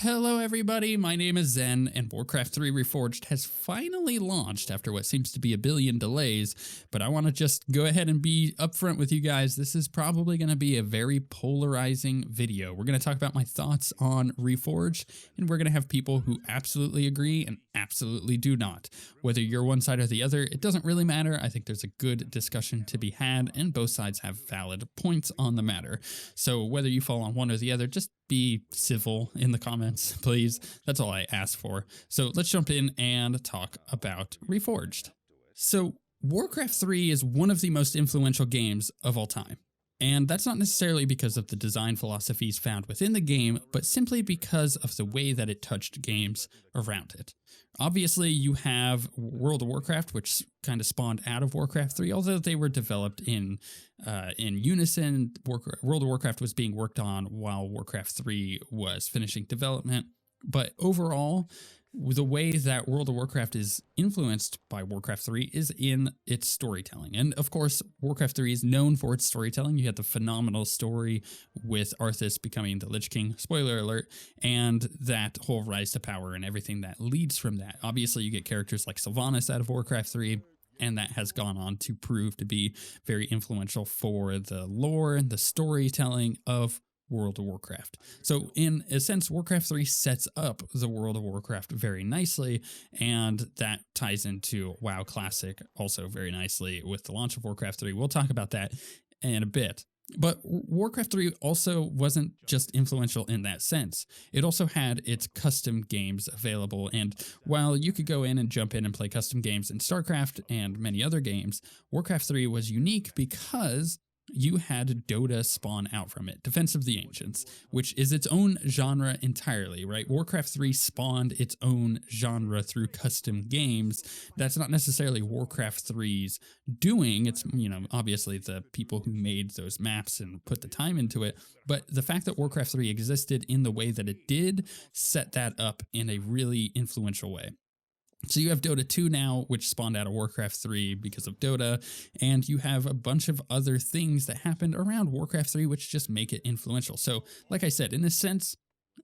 Hello everybody, my name is Zen, and Warcraft 3 Reforged has finally launched after what seems to be a billion delays, but I want to just go ahead and be upfront with you guys. This is probably going to be a very polarizing video. We're going to talk about my thoughts on Reforged, and we're going to have people who absolutely agree and absolutely do not. Whether you're one side or the other, it doesn't really matter. I think there's a good discussion to be had, and both sides have valid points on the matter. So whether you fall on one or the other, just be civil in the comments, please. That's all I ask for. So let's jump in and talk about Reforged. So Warcraft 3 is one of the most influential games of all time. And that's not necessarily because of the design philosophies found within the game, but simply because of the way that it touched games around it. Obviously, you have World of Warcraft, which kind of spawned out of Warcraft 3, although they were developed in unison. World of Warcraft was being worked on while Warcraft 3 was finishing development. But overall, the way that World of Warcraft is influenced by Warcraft 3 is in its storytelling. And of course, Warcraft 3 is known for its storytelling. You had the phenomenal story with Arthas becoming the Lich King, spoiler alert, and that whole rise to power and everything that leads from that. Obviously, you get characters like Sylvanas out of Warcraft 3, and that has gone on to prove to be very influential for the lore and the storytelling of World of Warcraft. So in a sense, Warcraft 3 sets up the World of Warcraft very nicely, and that ties into WoW Classic also very nicely with the launch of Warcraft 3. We'll talk about that in a bit. But Warcraft 3 also wasn't just influential in that sense. It also had its custom games available, and while you could go in and jump in and play custom games in StarCraft and many other games, Warcraft 3 was unique because you had Dota spawn out from it, Defense of the Ancients, which is its own genre entirely, right? Warcraft 3 spawned its own genre through custom games. That's not necessarily Warcraft 3's doing. It's, obviously the people who made those maps and put the time into it. But the fact that Warcraft 3 existed in the way that it did set that up in a really influential way. So you have Dota 2 now, which spawned out of Warcraft 3 because of Dota, and you have a bunch of other things that happened around Warcraft 3 which just make it influential. So, like I said, in a sense,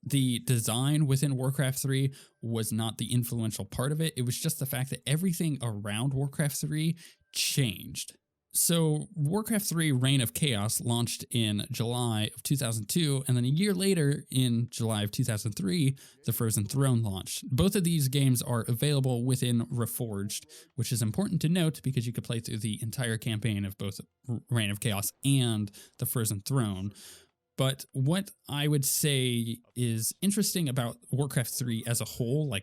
the design within Warcraft 3 was not the influential part of it. It was just the fact that everything around Warcraft 3 changed. So Warcraft 3 Reign of Chaos launched in July of 2002, and then a year later, in July of 2003, the Frozen Throne launched. Both of these games are available within Reforged, which is important to note because you could play through the entire campaign of both Reign of Chaos and the Frozen Throne. But what I would say is interesting about Warcraft 3 as a whole,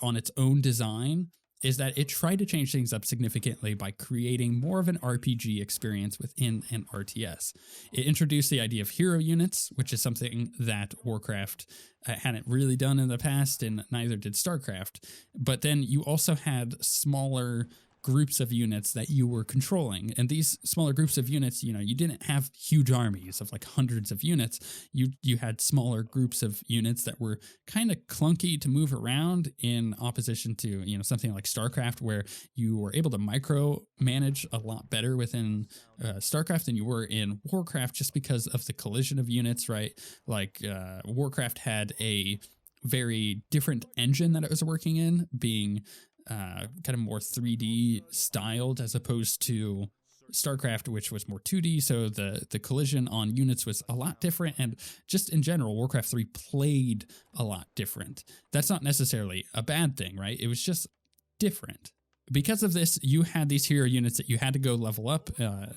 on its own design, is that it tried to change things up significantly by creating more of an RPG experience within an RTS. It introduced the idea of hero units, which is something that Warcraft hadn't really done in the past, and neither did StarCraft. But then you also had smaller groups of units that you were controlling. And these smaller groups of units, you didn't have huge armies of like hundreds of units. You had smaller groups of units that were kind of clunky to move around, in opposition to, something like StarCraft, where you were able to micro manage a lot better within StarCraft than you were in Warcraft, just because of the collision of units, right? Warcraft had a very different engine that it was working in, being kind of more 3D styled as opposed to StarCraft, which was more 2D. So the collision on units was a lot different, and just in general, Warcraft 3 played a lot different. That's not necessarily a bad thing, right? It was just different. Because of this, you had these hero units that you had to go level up,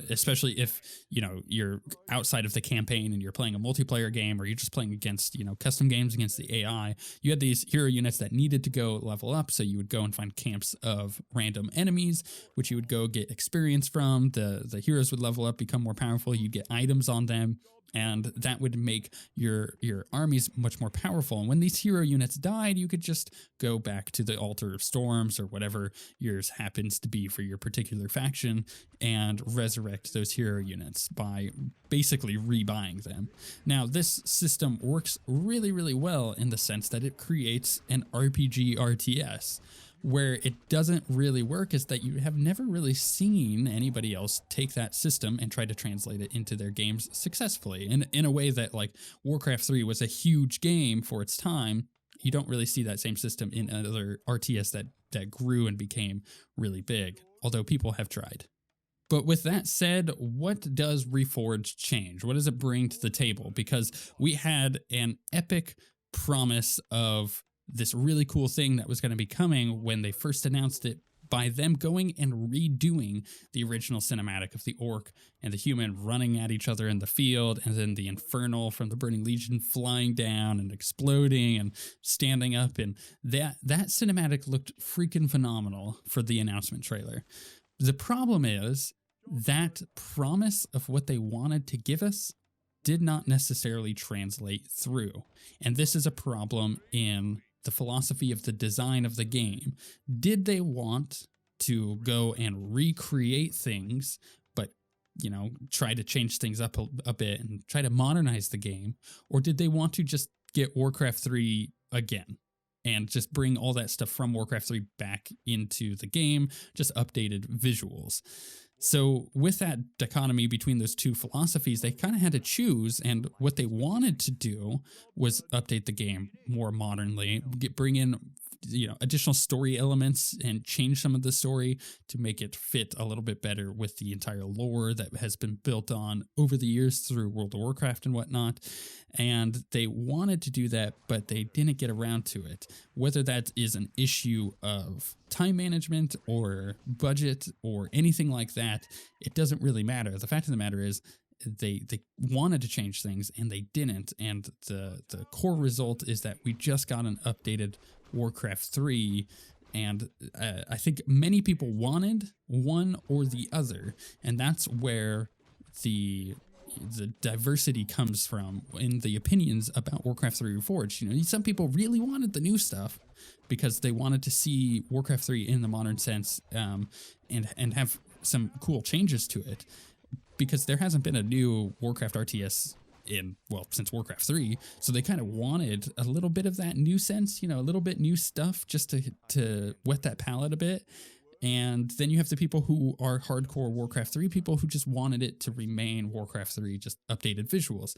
especially if, you're outside of the campaign and you're playing a multiplayer game, or you're just playing against, custom games against the AI. You had these hero units that needed to go level up, so you would go and find camps of random enemies, which you would go get experience from. The heroes would level up, become more powerful. You'd get items on them, and that would make your armies much more powerful. And when these hero units died, you could just go back to the Altar of Storms or whatever yours happens to be for your particular faction and resurrect those hero units by basically rebuying them. Now, this system works really, really well in the sense that it creates an RPG RTS. Where it doesn't really work is that you have never really seen anybody else take that system and try to translate it into their games successfully. And in a way that like Warcraft 3 was a huge game for its time, you don't really see that same system in other RTS that grew and became really big, although people have tried. But with that said, what does Reforged change? What does it bring to the table? Because we had an epic promise of this really cool thing that was going to be coming when they first announced it by them going and redoing the original cinematic of the orc and the human running at each other in the field, and then the infernal from the Burning Legion flying down and exploding and standing up. And that cinematic looked freaking phenomenal for the announcement trailer. The problem is that promise of what they wanted to give us did not necessarily translate through. And this is a problem in the philosophy of the design of the game. Did they want to go and recreate things, but, you know, try to change things up a bit and try to modernize the game? Or did they want to just get Warcraft 3 again and just bring all that stuff from Warcraft 3 back into the game, just updated visuals? So with that dichotomy between those two philosophies, they kind of had to choose, and what they wanted to do was update the game more modernly, bring in, you know, additional story elements and change some of the story to make it fit a little bit better with the entire lore that has been built on over the years through World of Warcraft and whatnot. And they wanted to do that, but they didn't get around to it. Whether that is an issue of time management or budget or anything like that, it doesn't really matter. The fact of the matter is they wanted to change things and they didn't. And the core result is that we just got an updated Warcraft 3, and I think many people wanted one or the other, and that's where the diversity comes from in the opinions about Warcraft 3 Reforged. You know, some people really wanted the new stuff because they wanted to see Warcraft 3 in the modern sense, and have some cool changes to it, because there hasn't been a new Warcraft RTS since Warcraft 3, so they kind of wanted a little bit of that new sense, you know, a little bit new stuff just to wet that palate a bit. And then you have the people who are hardcore Warcraft 3 people who just wanted it to remain Warcraft 3, just updated visuals.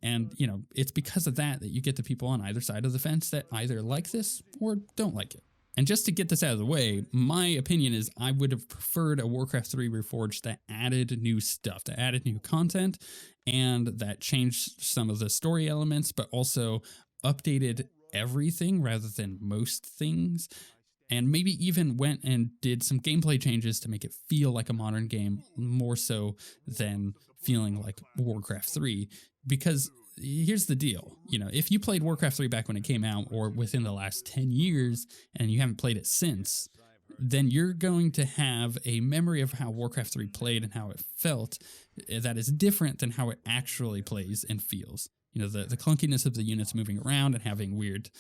And, you know, it's because of that you get the people on either side of the fence that either like this or don't like it. And just to get this out of the way, my opinion is I would have preferred a Warcraft 3 Reforged that added new stuff, that added new content, and that changed some of the story elements, but also updated everything rather than most things. And maybe even went and did some gameplay changes to make it feel like a modern game more so than feeling like Warcraft 3. Because here's the deal, you know, if you played Warcraft 3 back when it came out or within the last 10 years and you haven't played it since, then you're going to have a memory of how Warcraft 3 played and how it felt that is different than how it actually plays and feels. You know, the clunkiness of the units moving around and having weird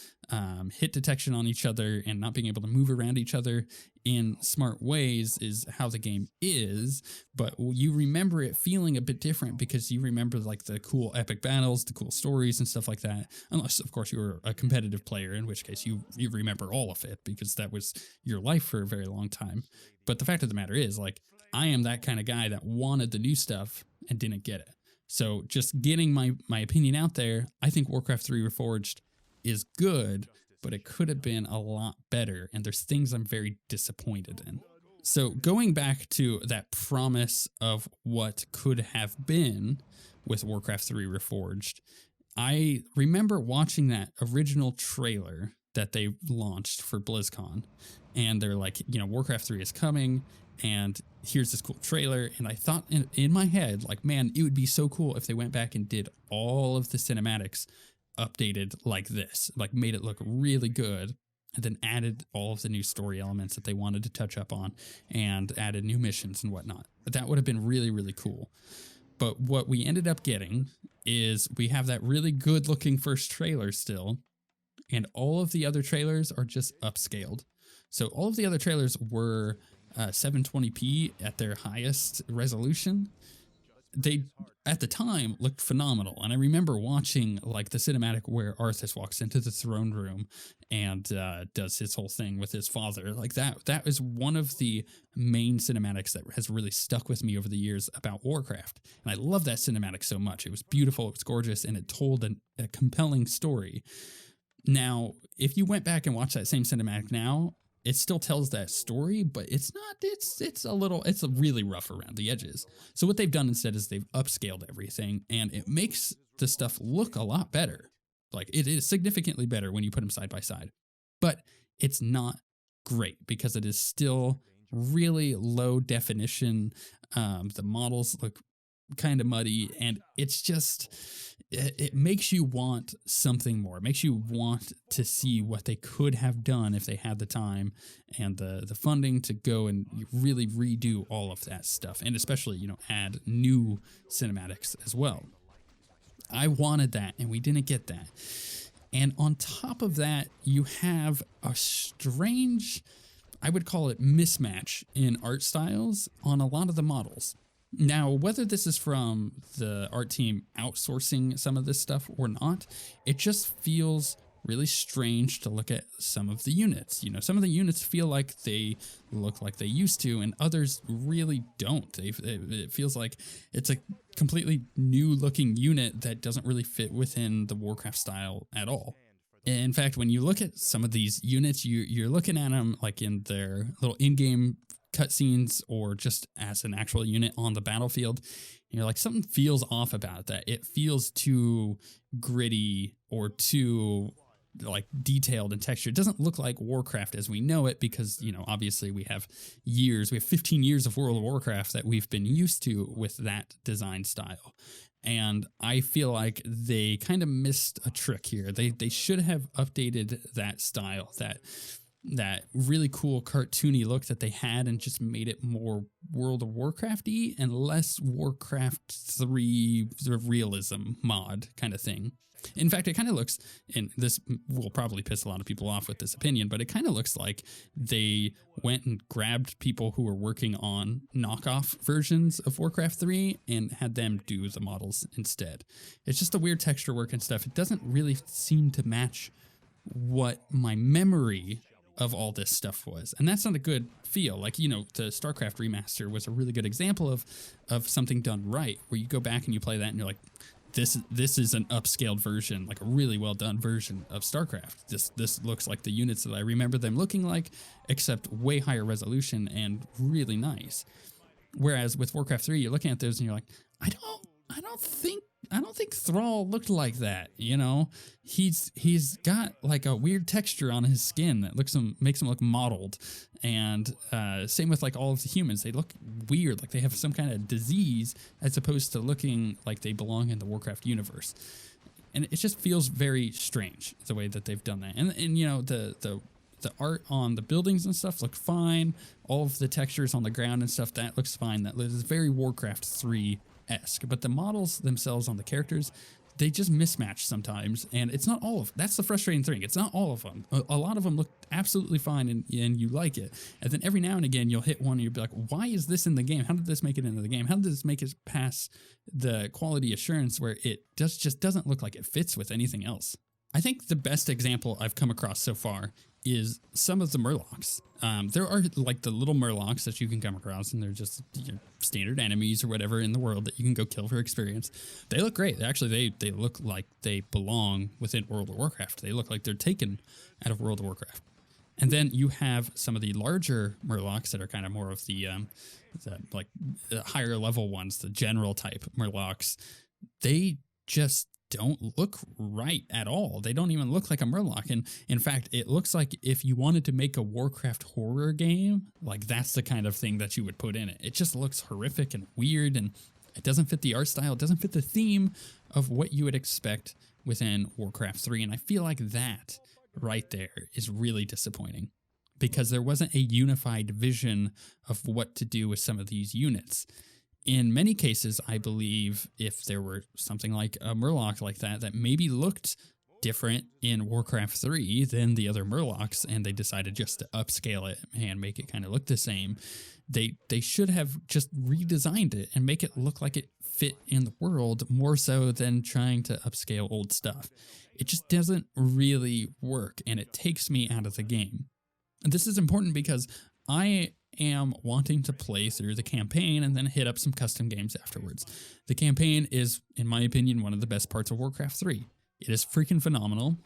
hit detection on each other and not being able to move around each other in smart ways is how the game is. But you remember it feeling a bit different because you remember like the cool epic battles, the cool stories and stuff like that. Unless, of course, you were a competitive player, in which case you remember all of it because that was your life for a very long time. But the fact of the matter is, like, I am that kind of guy that wanted the new stuff and didn't get it. So just getting my opinion out there, I think Warcraft 3 Reforged is good, but it could have been a lot better, and there's things I'm very disappointed in. So going back to that promise of what could have been with Warcraft 3 Reforged, I remember watching that original trailer that they launched for BlizzCon, and they're like, you know, Warcraft 3 is coming, and here's this cool trailer. And I thought in my head, like, man, it would be so cool if they went back and did all of the cinematics updated like this, like made it look really good, and then added all of the new story elements that they wanted to touch up on and added new missions and whatnot. That would have been really, really cool. But what we ended up getting is we have that really good looking first trailer still, and all of the other trailers are just upscaled. So all of the other trailers were 720p at their highest resolution, they at the time looked phenomenal. And I remember watching like the cinematic where Arthas walks into the throne room and does his whole thing with his father. Like that is one of the main cinematics that has really stuck with me over the years about Warcraft. And I love that cinematic so much. It was beautiful, it was gorgeous, and it told a compelling story. Now, if you went back and watched that same cinematic now, it still tells that story, but it's really rough around the edges. So what they've done instead is they've upscaled everything, and it makes the stuff look a lot better. Like, it is significantly better when you put them side by side. But it's not great because it is still really low definition. The models look kind of muddy, and it's just, it makes you want something more. It makes you want to see what they could have done if they had the time and the funding to go and really redo all of that stuff, and especially, you know, add new cinematics as well. I wanted that, and we didn't get that. And on top of that, you have a strange, I would call it, mismatch in art styles on a lot of the models. Now, whether this is from the art team outsourcing some of this stuff or not, it just feels really strange to look at some of the units. You know, some of the units feel like they look like they used to, and others really don't. It feels like it's a completely new looking unit that doesn't really fit within the Warcraft style at all. In fact, when you look at some of these units, you're looking at them like in their little in-game cutscenes or just as an actual unit on the battlefield. And you're like, something feels off about that. It feels too gritty or too like detailed in texture. It doesn't look like Warcraft as we know it because, you know, obviously we have 15 years of World of Warcraft that we've been used to with that design style. And I feel like they kind of missed a trick here. They should have updated that style, that really cool cartoony look that they had, and just made it more World of Warcraft-y and less Warcraft 3 sort of realism mod kind of thing. In fact, it kind of looks, and this will probably piss a lot of people off with this opinion, but it kind of looks like they went and grabbed people who were working on knockoff versions of Warcraft 3 and had them do the models instead. It's just a weird texture work and stuff. It doesn't really seem to match what my memory of all this stuff was, and that's not a good feel. Like, you know, the StarCraft remaster was a really good example of something done right, where you go back and you play that and you're like, this is an upscaled version, like a really well done version of StarCraft. This looks like the units that I remember them looking like, except way higher resolution and really nice. Whereas with Warcraft 3, you're looking at those and you're like, I don't think Thrall looked like that. You know, he's got like a weird texture on his skin that makes him look mottled. And same with like all of the humans, they look weird, like they have some kind of disease, as opposed to looking like they belong in the Warcraft universe. And it just feels very strange the way that they've done that. And you know, the art on the buildings and stuff look fine. All of the textures on the ground and stuff, that looks fine. That is very Warcraft 3-esque. But the models themselves on the characters, they just mismatch sometimes. And it's not all of, that's the frustrating thing. It's not all of them. A lot of them look absolutely fine and you like it. And then every now and again, you'll hit one and you'll be like, why is this in the game? How did this make it into the game? How did this make it past the quality assurance where it just doesn't look like it fits with anything else? I think the best example I've come across so far is some of the Murlocs. There are like the little Murlocs that you can come across, and they're just, you know, standard enemies or whatever in the world that you can go kill for experience. They look great. Actually, they look like they belong within World of Warcraft. They look like they're taken out of World of Warcraft. And then you have some of the larger Murlocs that are kind of more of the higher level ones, the general type Murlocs. They just don't look right at all. They don't even look like a Murloc. And in fact, it looks like if you wanted to make a Warcraft horror game, like that's the kind of thing that you would put in it. It just looks horrific and weird, and it doesn't fit the art style. It doesn't fit the theme of what you would expect within Warcraft 3. And I feel like that right there is really disappointing, because there wasn't a unified vision of what to do with some of these units. In many cases, I believe if there were something like a Murloc like that maybe looked different in Warcraft 3 than the other Murlocs, and they decided just to upscale it and make it kind of look the same. They should have just redesigned it and make it look like it fit in the world more so than trying to upscale old stuff. It just doesn't really work, and it takes me out of the game. And this is important because I am wanting to play through the campaign and then hit up some custom games afterwards. The campaign is, in my opinion, one of the best parts of Warcraft 3. It is freaking phenomenal,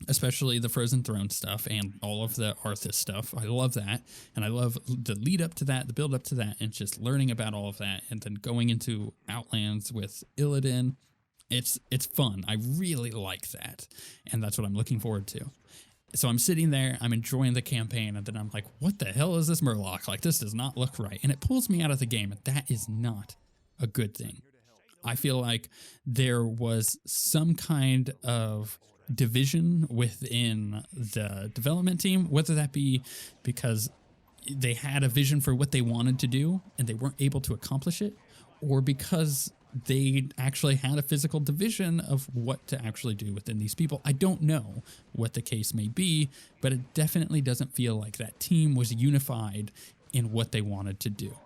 especially the Frozen Throne stuff and all of the Arthas stuff. I love that, and I love the lead up to that, the build up to that, and just learning about all of that, and then going into Outlands with Illidan. It's fun. I really like that, and that's what I'm looking forward to. So I'm sitting there, I'm enjoying the campaign, and then I'm like, what the hell is this Murloc? Like, this does not look right. And it pulls me out of the game, and that is not a good thing. I feel like there was some kind of division within the development team, whether that be because they had a vision for what they wanted to do and they weren't able to accomplish it, or because they actually had a physical division of what to actually do within these people. I don't know what the case may be, but it definitely doesn't feel like that team was unified in what they wanted to do.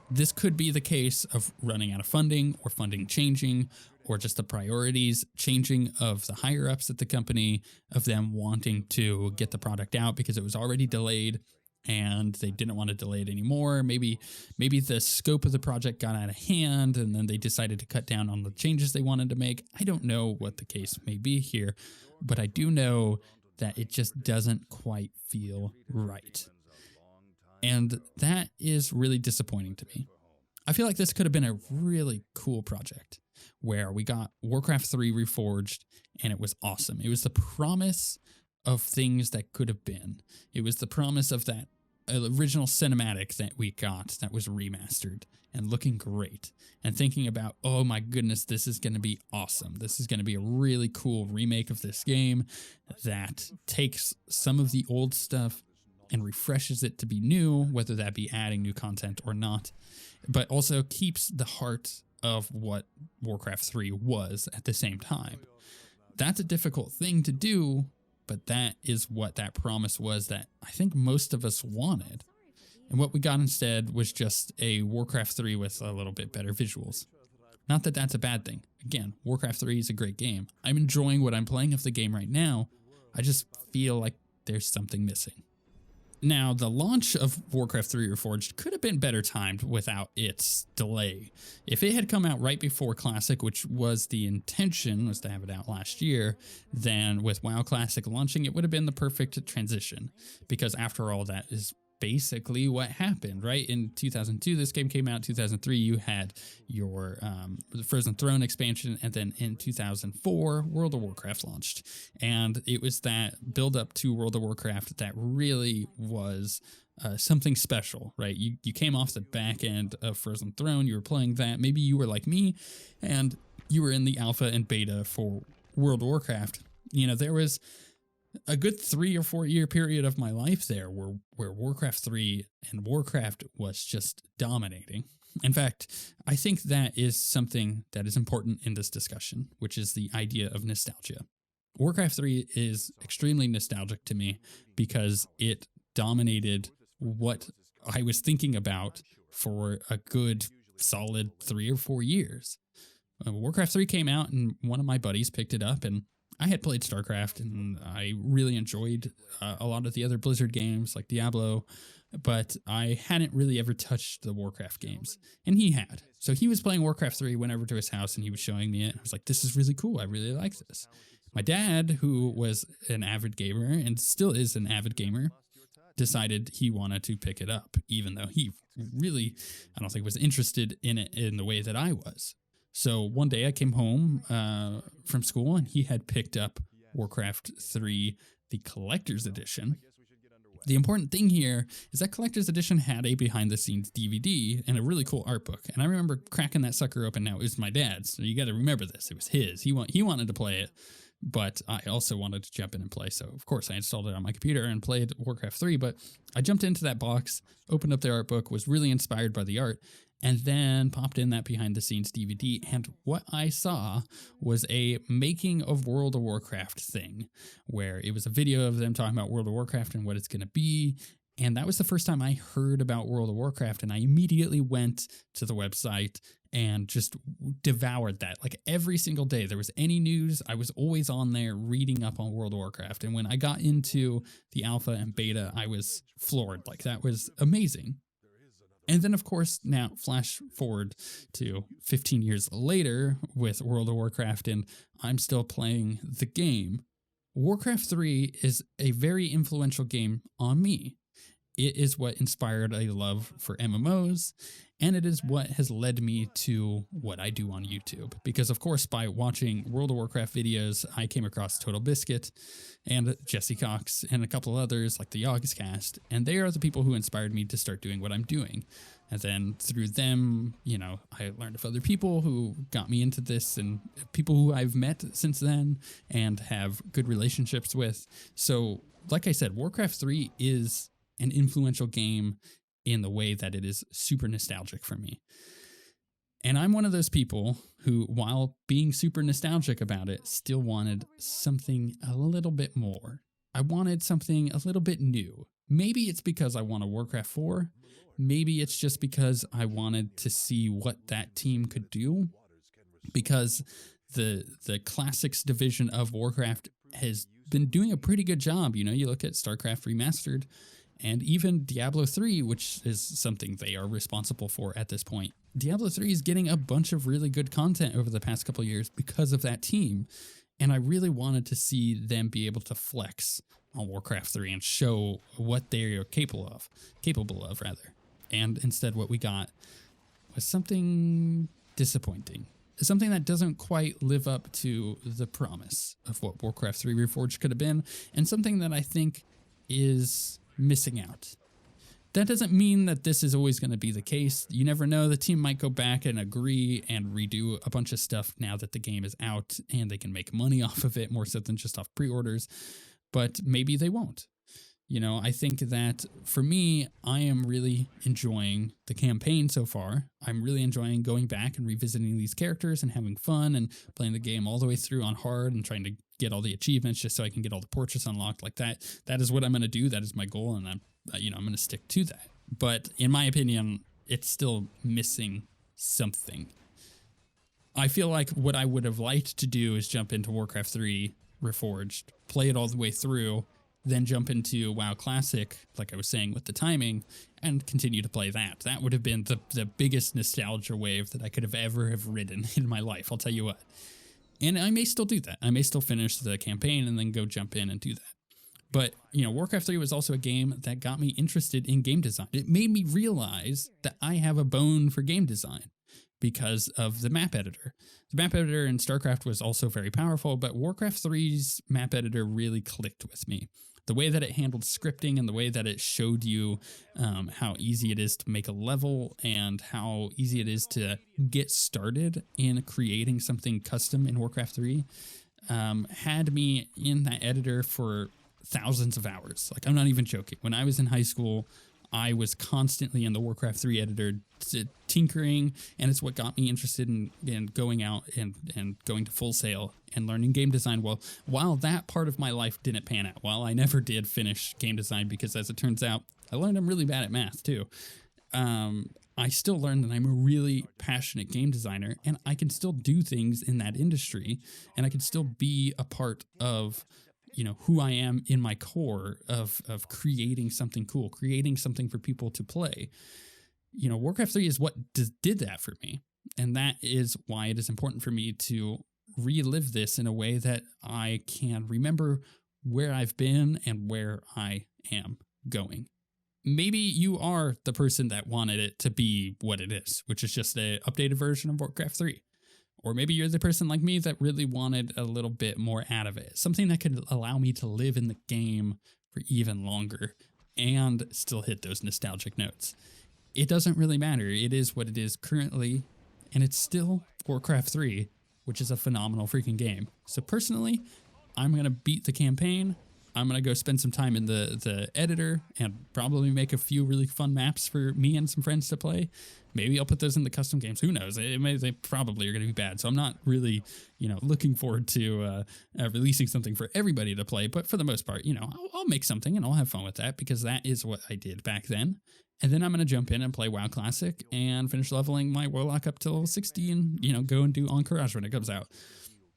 This could be the case of running out of funding, or funding changing, or just the priorities changing of the higher ups at the company, of them wanting to get the product out because it was already delayed and they didn't want to delay it anymore. Maybe the scope of the project got out of hand and then they decided to cut down on the changes they wanted to make. I don't know what the case may be here, but I do know that it just doesn't quite feel right. And that is really disappointing to me. I feel like this could have been a really cool project where we got Warcraft 3 Reforged and it was awesome. It was the promise of things that could have been. It was the promise of that original cinematic that we got that was remastered and looking great, and thinking about, oh my goodness, this is going to be awesome. This is going to be a really cool remake of this game that takes some of the old stuff and refreshes it to be new, whether that be adding new content or not, but also keeps the heart of what Warcraft 3 was at the same time. That's a difficult thing to do, but that is what that promise was that I think most of us wanted. And what we got instead was just a Warcraft 3 with a little bit better visuals. Not that that's a bad thing. Again, Warcraft 3 is a great game. I'm enjoying what I'm playing of the game right now. I just feel like there's something missing. Now, the launch of Warcraft 3 Reforged could have been better timed without its delay. If it had come out right before Classic, which was the intention, was to have it out last year, then with WoW Classic launching, it would have been the perfect transition. Because after all, that is basically what happened, right? In 2002, this game came out. 2003, you had your the Frozen Throne expansion, and then in 2004, World of Warcraft launched. And it was that build up to World of Warcraft that really was something special, right? You came off the back end of Frozen Throne, you were playing that. Maybe you were like me, and you were in the alpha and beta for World of Warcraft. You know, there was a good 3 or 4 year period of my life there where Warcraft 3 and Warcraft was just dominating. In fact, I think that is something that is important in this discussion, which is the idea of nostalgia. Warcraft 3 is extremely nostalgic to me because it dominated what I was thinking about for a good solid 3 or 4 years. Warcraft 3 came out and one of my buddies picked it up, and I had played StarCraft and I really enjoyed a lot of the other Blizzard games like Diablo, but I hadn't really ever touched the Warcraft games, and he had. So he was playing Warcraft 3, went over to his house and he was showing me it. I was like, this is really cool. I really like this. My dad, who was an avid gamer and still is an avid gamer, decided he wanted to pick it up, even though he really, I don't think, was interested in it in the way that I was. So one day I came home from school and he had picked up Warcraft 3, the Collector's Edition. The important thing here is that Collector's Edition had a behind-the-scenes DVD and a really cool art book. And I remember cracking that sucker open. Now, it was my dad's, so you got to remember this. It was his. He wanted to play it, but I also wanted to jump in and play. So, of course, I installed it on my computer and played Warcraft 3. But I jumped into that box, opened up the art book, was really inspired by the art, and then popped in that behind the scenes DVD. And what I saw was a making of World of Warcraft thing, where it was a video of them talking about World of Warcraft and what it's going to be. And that was the first time I heard about World of Warcraft. And I immediately went to the website and just devoured that. Like every single day there was any news, I was always on there reading up on World of Warcraft. And when I got into the alpha and beta, I was floored. Like that was amazing. And then, of course, now flash forward to 15 years later with World of Warcraft, and I'm still playing the game. Warcraft 3 is a very influential game on me. It is what inspired a love for MMOs, and it is what has led me to what I do on YouTube. Because, of course, by watching World of Warcraft videos, I came across Total Biscuit and Jesse Cox and a couple others like the Yogscast, and they are the people who inspired me to start doing what I'm doing. And then through them, you know, I learned of other people who got me into this and people who I've met since then and have good relationships with. So, like I said, Warcraft 3 is an influential game in the way that it is super nostalgic for me. And I'm one of those people who, while being super nostalgic about it, still wanted something a little bit more. I wanted something a little bit new. Maybe it's because I want a Warcraft 4. Maybe it's just because I wanted to see what that team could do. Because the classics division of Warcraft has been doing a pretty good job. You know, you look at StarCraft Remastered, and even Diablo 3, which is something they are responsible for at this point. Diablo 3 is getting a bunch of really good content over the past couple of years because of that team. And I really wanted to see them be able to flex on Warcraft 3 and show what they are capable of. And instead what we got was something disappointing. Something that doesn't quite live up to the promise of what Warcraft 3 Reforged could have been, and something that I think is missing out. That doesn't mean that this is always going to be the case. You never know. The team might go back and agree and redo a bunch of stuff now that the game is out and they can make money off of it more so than just off pre-orders, but maybe they won't. You know, I think that for me, I am really enjoying the campaign so far. I'm really enjoying going back and revisiting these characters and having fun and playing the game all the way through on hard and trying to get all the achievements just so I can get all the portraits unlocked like that. That is what I'm going to do. That is my goal, and I'm going to stick to that. But in my opinion, it's still missing something. I feel like what I would have liked to do is jump into Warcraft 3 Reforged, play it all the way through, then jump into WoW Classic, like I was saying with the timing, and continue to play that. That would have been the biggest nostalgia wave that I could have ever have ridden in my life, I'll tell you what. And I may still do that. I may still finish the campaign and then go jump in and do that. But, you know, Warcraft 3 was also a game that got me interested in game design. It made me realize that I have a bone for game design because of the map editor. The map editor in StarCraft was also very powerful, but Warcraft 3's map editor really clicked with me. The way that it handled scripting and the way that it showed you how easy it is to make a level and how easy it is to get started in creating something custom in Warcraft 3 had me in that editor for thousands of hours. Like, I'm not even joking. When I was in high school, I was constantly in the Warcraft 3 editor tinkering, and it's what got me interested in going out and going to Full Sail and learning game design. Well, while that part of my life didn't pan out, while I never did finish game design because, as it turns out, I learned I'm really bad at math too, I still learned that I'm a really passionate game designer, and I can still do things in that industry, and I can still be a part of, you know, who I am in my core of creating something cool, creating something for people to play. You know, Warcraft 3 is what did that for me. And that is why it is important for me to relive this in a way that I can remember where I've been and where I am going. Maybe you are the person that wanted it to be what it is, which is just an updated version of Warcraft 3. Or maybe you're the person like me that really wanted a little bit more out of it. Something that could allow me to live in the game for even longer and still hit those nostalgic notes. It doesn't really matter. It is what it is currently, and it's still Warcraft 3, which is a phenomenal freaking game. So personally, I'm going to beat the campaign, I'm going to go spend some time in the editor and probably make a few really fun maps for me and some friends to play. Maybe I'll put those in the custom games. Who knows? They probably are going to be bad. So I'm not really, looking forward to releasing something for everybody to play. But for the most part, I'll make something and I'll have fun with that because that is what I did back then. And then I'm going to jump in and play WoW Classic and finish leveling my Warlock up to level 60 and, go and do Encourage when it comes out.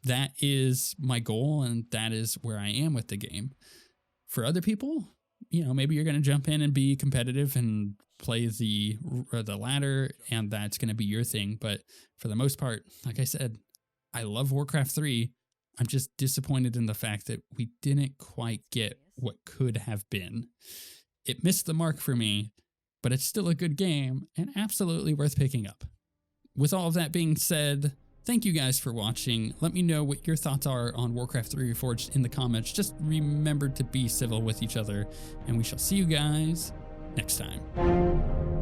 That is my goal, and that is where I am with the game. For other people, maybe you're going to jump in and be competitive and play the ladder, and that's going to be your thing. But for the most part, like I said, I love Warcraft 3. I'm just disappointed in the fact that we didn't quite get what could have been. It missed the mark for me, but it's still a good game and absolutely worth picking up. With all of that being said, thank you guys for watching. Let me know what your thoughts are on Warcraft 3 Reforged in the comments. Just remember to be civil with each other, and we shall see you guys next time.